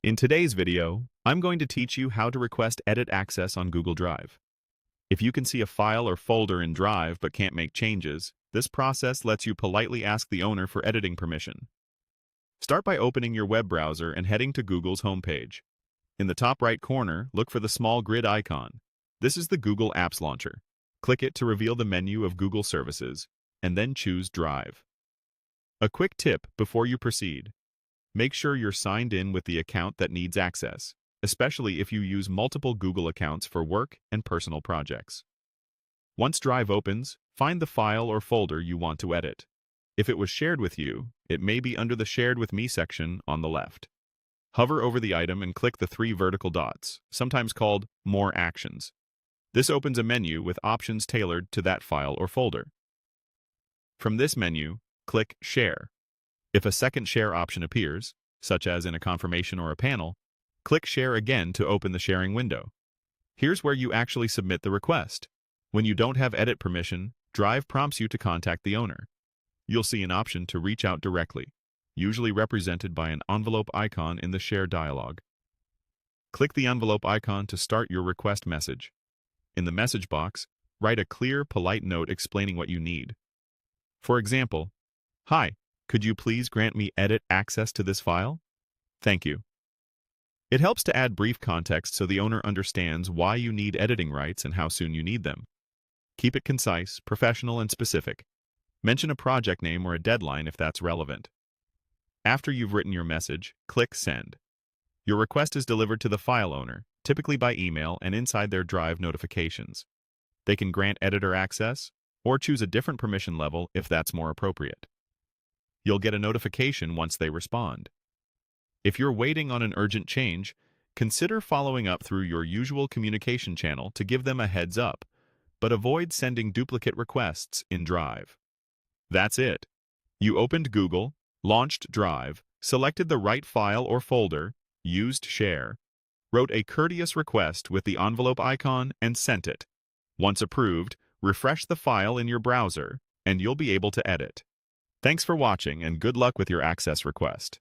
In today's video, I'm going to teach you how to request edit access on Google Drive. If you can see a file or folder in Drive but can't make changes, this process lets you politely ask the owner for editing permission. Start by opening your web browser and heading to Google's homepage. In the top right corner, look for the small grid icon. This is the Google Apps Launcher. Click it to reveal the menu of Google services, and then choose Drive. A quick tip before you proceed. Make sure you're signed in with the account that needs access, especially if you use multiple Google accounts for work and personal projects. Once Drive opens, find the file or folder you want to edit. If it was shared with you, it may be under the Shared with Me section on the left. Hover over the item and click the three vertical dots, sometimes called More Actions. This opens a menu with options tailored to that file or folder. From this menu, click Share. If a second share option appears, such as in a confirmation or a panel, click Share again to open the sharing window. Here's where you actually submit the request. When you don't have edit permission, Drive prompts you to contact the owner. You'll see an option to reach out directly, usually represented by an envelope icon in the Share dialog. Click the envelope icon to start your request message. In the message box, write a clear, polite note explaining what you need. For example, "Hi, could you please grant me edit access to this file? Thank you." It helps to add brief context so the owner understands why you need editing rights and how soon you need them. Keep it concise, professional, and specific. Mention a project name or a deadline if that's relevant. After you've written your message, click Send. Your request is delivered to the file owner, typically by email and inside their Drive notifications. They can grant editor access or choose a different permission level if that's more appropriate. You'll get a notification once they respond. If you're waiting on an urgent change, consider following up through your usual communication channel to give them a heads up, but avoid sending duplicate requests in Drive. That's it. You opened Google, launched Drive, selected the right file or folder, used Share, wrote a courteous request with the envelope icon, and sent it. Once approved, refresh the file in your browser, and you'll be able to edit. Thanks for watching, and good luck with your access request.